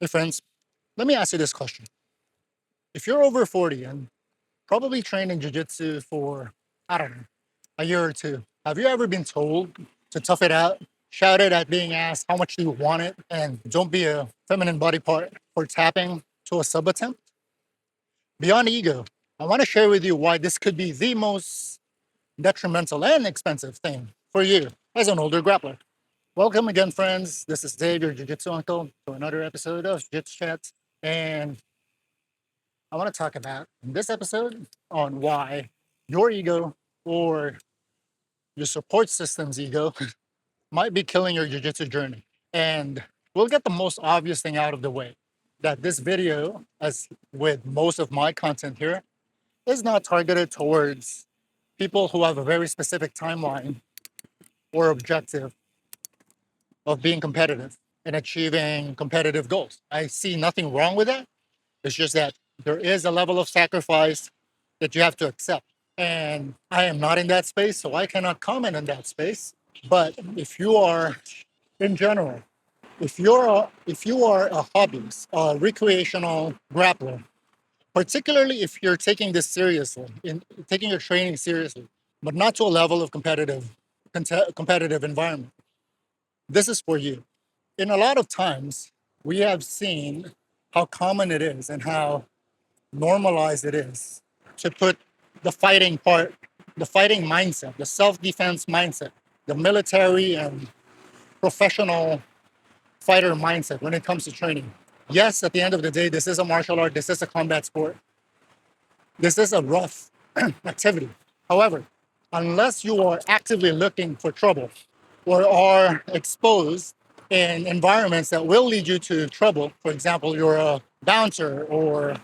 Hey friends, let me ask you this question. If you're over 40 and probably trained in jiu-jitsu for, I don't know, a year or two, have you ever been told to tough it out, shouted at being asked how much do you want it, and don't be a feminine body part for tapping to a sub attempt? Beyond ego, I want to share with you why this could be the most detrimental and expensive thing for you as an older grappler. Welcome again, friends. This is Dave, your jiu-jitsu uncle, to another episode of JitsChats. And I want to talk about in this episode on why your ego or your support system's ego might be killing your jiu-jitsu journey. And we'll get the most obvious thing out of the way, that this video, as with most of my content here, is not targeted towards people who have a very specific timeline or objective of being competitive and achieving competitive goals. I see nothing wrong with that. It's just that there is a level of sacrifice that you have to accept. And I am not in that space, so I cannot comment on that space. But if you are, in general, if you are a hobbyist, a recreational grappler, particularly if you're taking this seriously, in taking your training seriously, but not to a level of competitive environment, this is for you. In a lot of times, we have seen how common it is and how normalized it is to put the fighting part, the fighting mindset, the self-defense mindset, the military and professional fighter mindset when it comes to training. Yes, at the end of the day, this is a martial art, this is a combat sport, this is a rough activity. However, unless you are actively looking for trouble or are exposed in environments that will lead you to trouble, for example, you're a bouncer or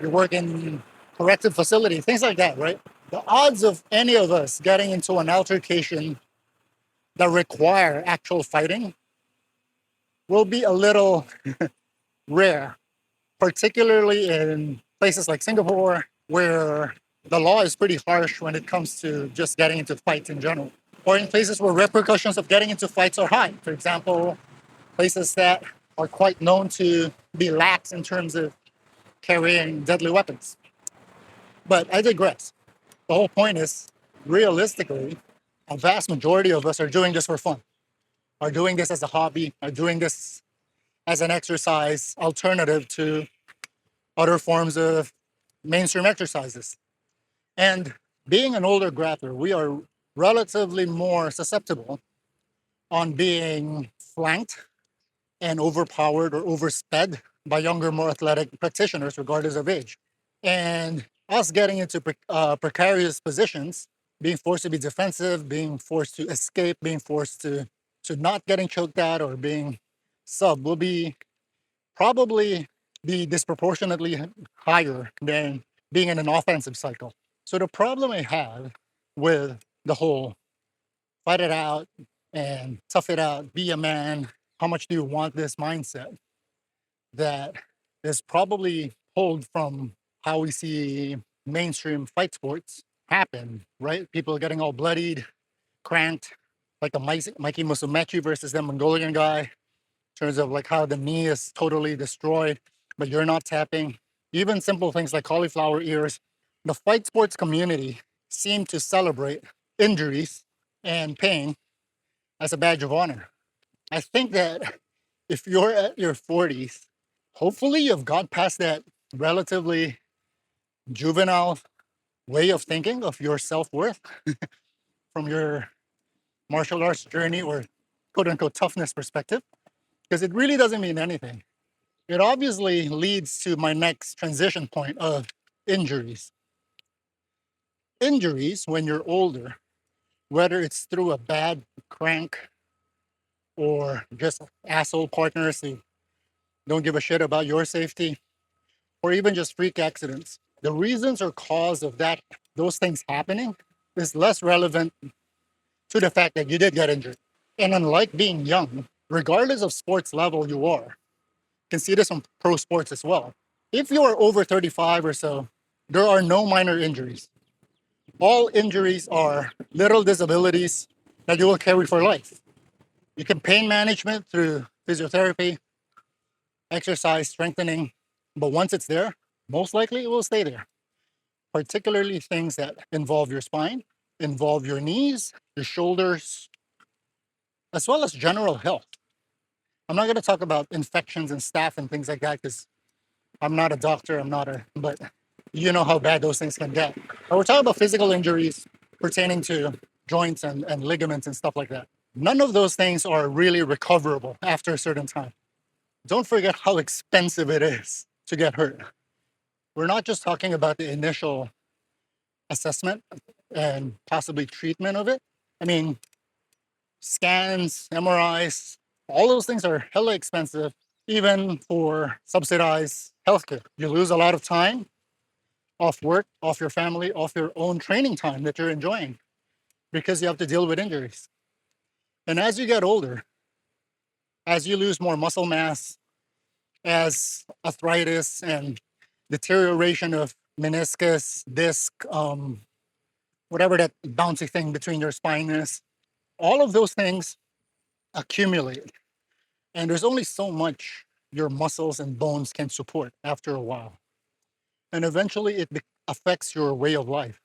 you work in corrective facility, things like that, right? The odds of any of us getting into an altercation that require actual fighting will be a little rare, particularly in places like Singapore, where the law is pretty harsh when it comes to just getting into fights in general, or in places where repercussions of getting into fights are high. For example, places that are quite known to be lax in terms of carrying deadly weapons. But I digress. The whole point is, realistically, a vast majority of us are doing this for fun, are doing this as a hobby, are doing this as an exercise alternative to other forms of mainstream exercises. And being an older grappler, we are relatively more susceptible on being flanked and overpowered or oversped by younger, more athletic practitioners, regardless of age. And us getting into precarious positions, being forced to be defensive, being forced to escape, being forced to not getting choked out or being sub will be probably be disproportionately higher than being in an offensive cycle. So the problem I have with the whole fight it out and tough it out, be a man, how much do you want this mindset that is probably pulled from how we see mainstream fight sports happen, right? People getting all bloodied, cranked, like the Mikey Musumeci versus the Mongolian guy, in terms of like how the knee is totally destroyed, but you're not tapping. Even simple things like cauliflower ears. The fight sports community seem to celebrate injuries and pain as a badge of honor. I think that if you're at your 40s, hopefully you've got past that relatively juvenile way of thinking of your self-worth from your martial arts journey or quote unquote toughness perspective, because it really doesn't mean anything. It obviously leads to my next transition point of injuries. Injuries when you're older, whether it's through a bad crank or just asshole partners who don't give a shit about your safety, or even just freak accidents. The reasons or cause of those things happening is less relevant to the fact that you did get injured. And unlike being young, regardless of sports level you are, you can see this on pro sports as well. If you are over 35 or so, there are no minor injuries. All injuries are little disabilities that you will carry for life. You can pain management through physiotherapy, exercise, strengthening. But once it's there, most likely it will stay there, particularly things that involve your spine, involve your knees, your shoulders, as well as general health. I'm not going to talk about infections and staph and things like that because I'm not a doctor, but you know how bad those things can get. But we're talking about physical injuries pertaining to joints and ligaments and stuff like that. None of those things are really recoverable after a certain time. Don't forget how expensive it is to get hurt. We're not just talking about the initial assessment and possibly treatment of it. I mean, scans, MRIs, all those things are hella expensive, even for subsidized healthcare. You lose a lot of time off work, off your family, off your own training time that you're enjoying because you have to deal with injuries. And as you get older, as you lose more muscle mass, as arthritis and deterioration of meniscus, disc, whatever that bouncy thing between your spine is, all of those things accumulate. And there's only so much your muscles and bones can support after a while. And eventually it affects your way of life.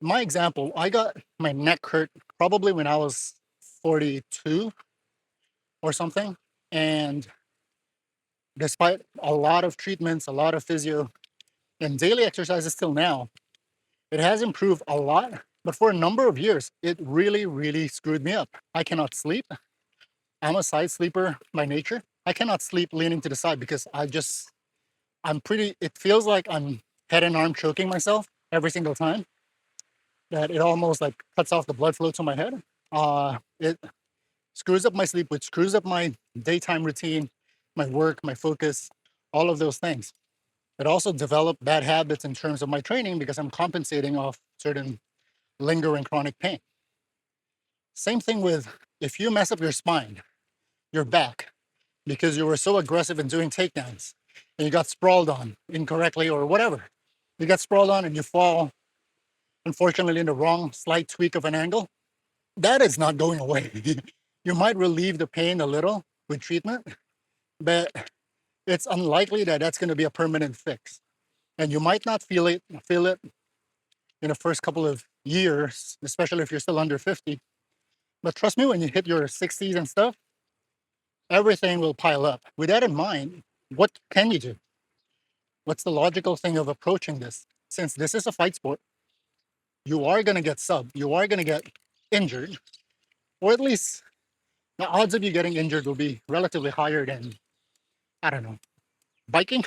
My example, I got my neck hurt probably when I was 42 or something. And despite a lot of treatments, a lot of physio, and daily exercises till now, it has improved a lot. But for a number of years, it really, really screwed me up. I cannot sleep. I'm a side sleeper by nature. I cannot sleep leaning to the side because it feels like I'm head and arm choking myself every single time, that it almost like cuts off the blood flow to my head. It screws up my sleep, which screws up my daytime routine, my work, my focus, all of those things. It also developed bad habits in terms of my training because I'm compensating off certain lingering chronic pain. Same thing with if you mess up your spine, your back, because you were so aggressive in doing takedowns and you got sprawled on incorrectly or whatever. You got sprawled on and you fall, unfortunately, in the wrong slight tweak of an angle. That is not going away. You might relieve the pain a little with treatment, but it's unlikely that that's going to be a permanent fix. And you might not feel it in the first couple of years, especially if you're still under 50. But trust me, when you hit your 60s and stuff, everything will pile up. With that in mind, what can you do? What's the logical thing of approaching this? Since this is a fight sport, you are going to get subbed, you are going to get injured, or at least the odds of you getting injured will be relatively higher than, I don't know, biking.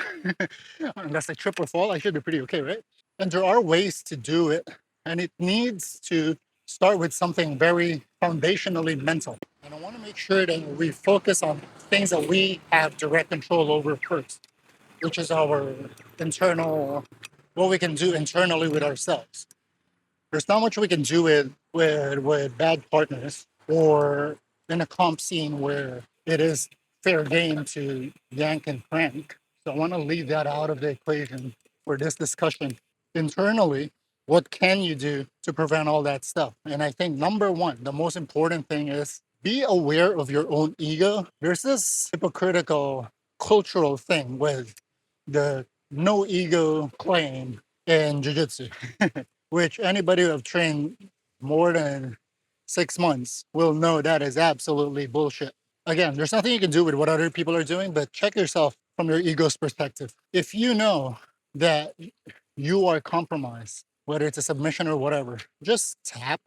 Unless I trip or fall, I should be pretty okay, right? And there are ways to do it, and it needs to start with something very foundationally mental. And I want to make sure that we focus on things that we have direct control over first, which is our internal, what we can do internally with ourselves. There's not much we can do with bad partners or in a comp scene where it is fair game to yank and crank. So I want to leave that out of the equation for this discussion. Internally, what can you do to prevent all that stuff? And I think number one, the most important thing is be aware of your own ego. There's this hypocritical cultural thing with the no ego claim in jiu-jitsu, which anybody who have trained more than 6 months will know that is absolutely bullshit. Again, there's nothing you can do with what other people are doing, but check yourself from your ego's perspective. If you know that you are compromised, whether it's a submission or whatever, just tap,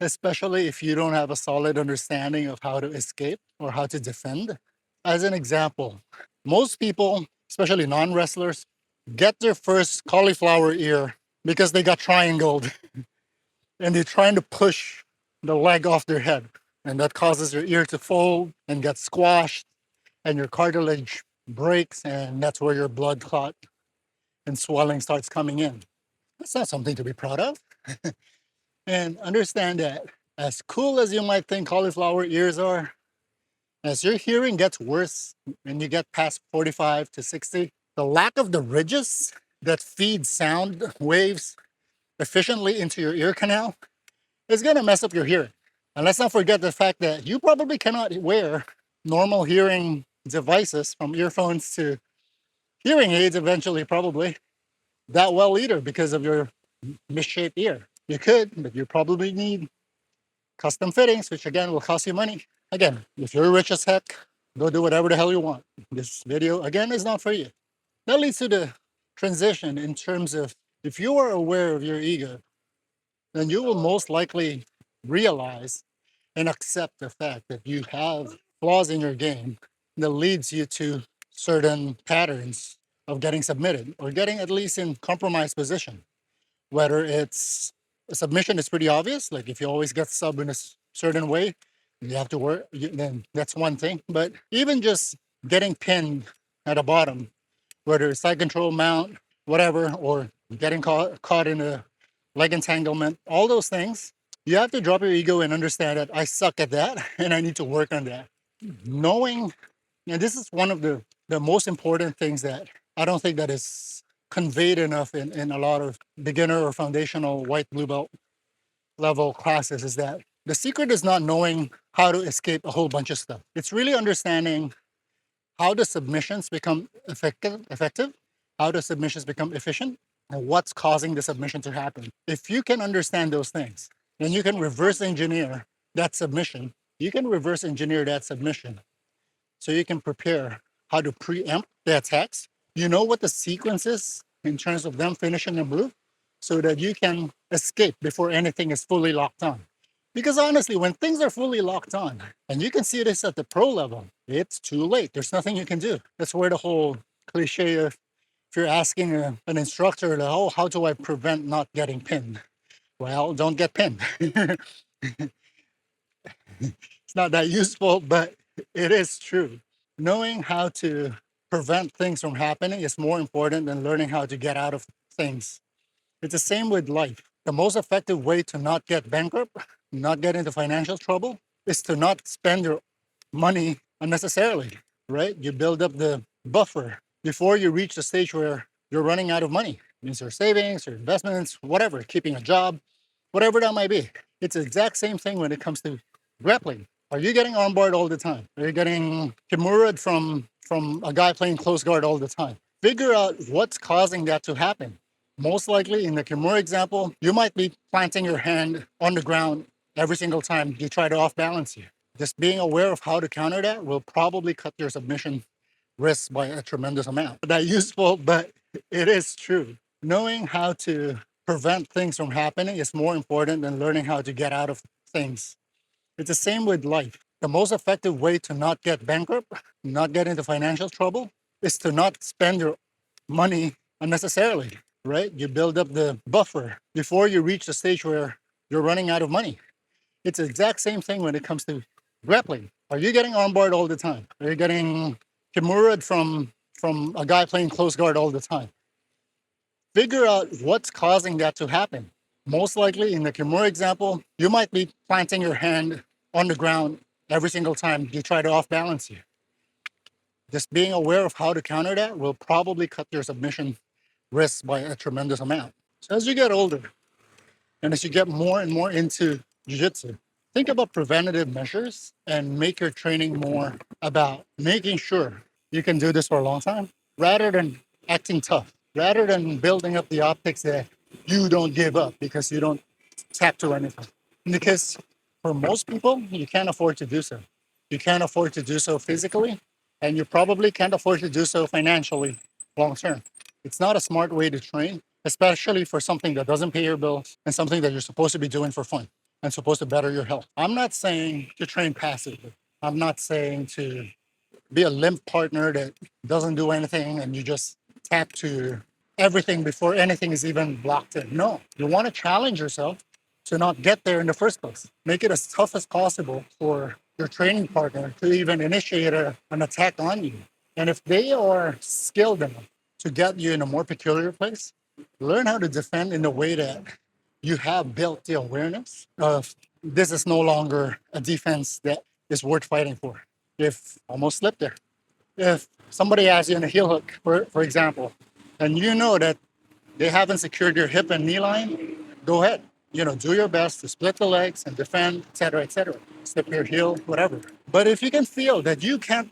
especially if you don't have a solid understanding of how to escape or how to defend. As an example, most people, especially non-wrestlers, get their first cauliflower ear because they got triangled and they're trying to push the leg off their head. And that causes your ear to fold and get squashed, and your cartilage breaks, and that's where your blood clot and swelling starts coming in. That's not something to be proud of. And understand that as cool as you might think cauliflower ears are, as your hearing gets worse and you get past 45 to 60, the lack of the ridges that feed sound waves efficiently into your ear canal is going to mess up your hearing. And let's not forget the fact that you probably cannot wear normal hearing devices, from earphones to hearing aids eventually, probably, that well either because of your misshaped ear. You could, but you probably need custom fittings, which again will cost you money. Again, if you're rich as heck, go do whatever the hell you want. This video, again, is not for you. That leads to the transition in terms of if you are aware of your ego, then you will most likely realize and accept the fact that you have flaws in your game that leads you to certain patterns of getting submitted or getting at least in compromised position. Whether it's a submission is pretty obvious, like if you always get sub in a certain way, you have to work, then that's one thing. But even just getting pinned at the bottom, whether it's side control mount, whatever, or getting caught in a leg entanglement, all those things, you have to drop your ego and understand that I suck at that and I need to work on that. Knowing, and this is one of the most important things that I don't think that is conveyed enough in a lot of beginner or foundational white blue belt level classes, is that the secret is not knowing how to escape a whole bunch of stuff. It's really understanding how the submissions become effective, how the submissions become efficient, and what's causing the submission to happen. If you can understand those things, then you can reverse engineer that submission. You can reverse engineer that submission so you can prepare how to preempt the attacks. You know what the sequence is in terms of them finishing a move so that you can escape before anything is fully locked on. Because honestly, when things are fully locked on, and you can see this at the pro level, it's too late. There's nothing you can do. That's where the whole cliche of if you're asking an instructor, oh, how do I prevent not getting pinned? Well, don't get pinned. It's not that useful, but it is true. Knowing how to prevent things from happening is more important than learning how to get out of things. It's the same with life. The most effective way to not get bankrupt, not get into financial trouble, is to not spend your money unnecessarily, right? You build up the buffer before you reach the stage where you're running out of money. It means your savings, your investments, whatever, keeping a job, whatever that might be. It's the exact same thing when it comes to grappling. Are you getting armbarred all the time? Are you getting kimura'd from a guy playing close guard all the time? Figure out what's causing that to happen. Most likely, in the kimura example, you might be planting your hand on the ground every single time you try to off balance you. Just being aware of how to counter that will probably cut your submission risk by a tremendous amount. Not that useful, but it is true. Knowing how to prevent things from happening is more important than learning how to get out of things. It's the same with life. The most effective way to not get bankrupt, not get into financial trouble, is to not spend your money unnecessarily, right? You build up the buffer before you reach the stage where you're running out of money. It's the exact same thing when it comes to grappling. Are you getting armbarred all the time? Are you getting kimura'd from a guy playing close guard all the time? Figure out what's causing that to happen. Most likely, in the kimura example, you might be planting your hand on the ground every single time you try to off balance you. Just being aware of how to counter that will probably cut your submission risk by a tremendous amount. So as you get older, and as you get more and more into jiu-jitsu, think about preventative measures and make your training more about making sure you can do this for a long time rather than acting tough, rather than building up the optics that you don't give up because you don't tap to anything. Because for most people, you can't afford to do so. You can't afford to do so physically, and you probably can't afford to do so financially long term. It's not a smart way to train, especially for something that doesn't pay your bills and something that you're supposed to be doing for fun and supposed to better your health. I'm not saying to train passively. I'm not saying to be a limp partner that doesn't do anything and you just tap to everything before anything is even locked in. No, you want to challenge yourself to not get there in the first place. Make it as tough as possible for your training partner to even initiate an attack on you. And if they are skilled enough to get you in a more peculiar place, learn how to defend in a way that you have built the awareness of this is no longer a defense that is worth fighting for. If almost slipped there. If somebody has you in a heel hook, for example, and you know that they haven't secured your hip and knee line, go ahead. Do your best to split the legs and defend, et cetera, et cetera. Slip your heel, whatever. But if you can feel that you can't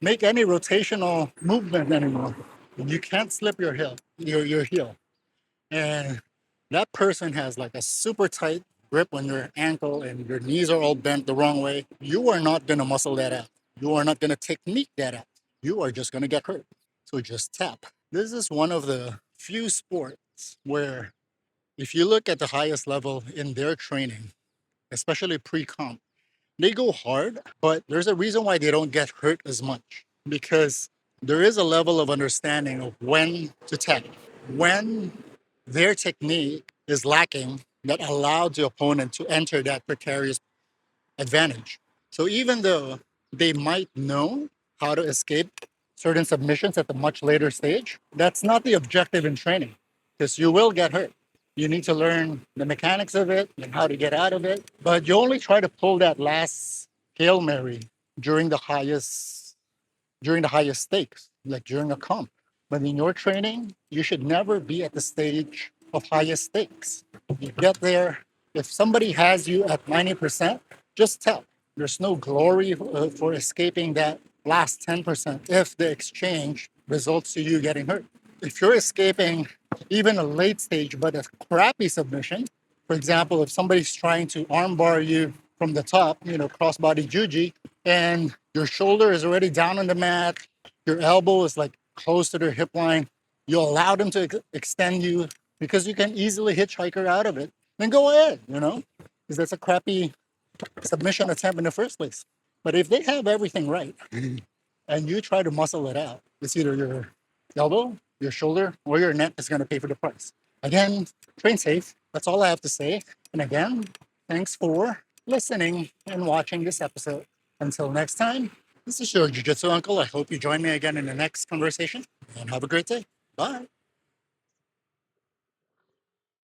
make any rotational movement anymore. You can't slip your heel. And that person has like a super tight grip on your ankle and your knees are all bent the wrong way. You are not going to muscle that out. You are not going to technique that out. You are just going to get hurt. So just tap. This is one of the few sports where if you look at the highest level in their training, especially pre-comp, they go hard, but there's a reason why they don't get hurt as much because there is a level of understanding of when to tap, when their technique is lacking that allowed the opponent to enter that precarious advantage. So even though they might know how to escape certain submissions at a much later stage, that's not the objective in training because you will get hurt. You need to learn the mechanics of it and how to get out of it. But you only try to pull that last Hail Mary during the highest stakes, like during a comp. But in your training, you should never be at the stage of highest stakes. You get there. If somebody has you at 90%, just tell. There's no glory for escaping that last 10% if the exchange results to you getting hurt. If you're escaping even a late stage but a crappy submission, for example, if somebody's trying to armbar you from the top, crossbody juji, and your shoulder is already down on the mat, your elbow is like close to their hip line, you allow them to extend you because you can easily hitchhiker out of it, then go ahead, because that's a crappy submission attempt in the first place. But if they have everything right and you try to muscle it out, it's either your elbow, your shoulder, or your neck is going to pay for the price. Again, train safe. That's all I have to say. And again, thanks for listening and watching this episode. Until next time, this is your Jiu-Jitsu uncle. I hope you join me again in the next conversation and have a great day. Bye.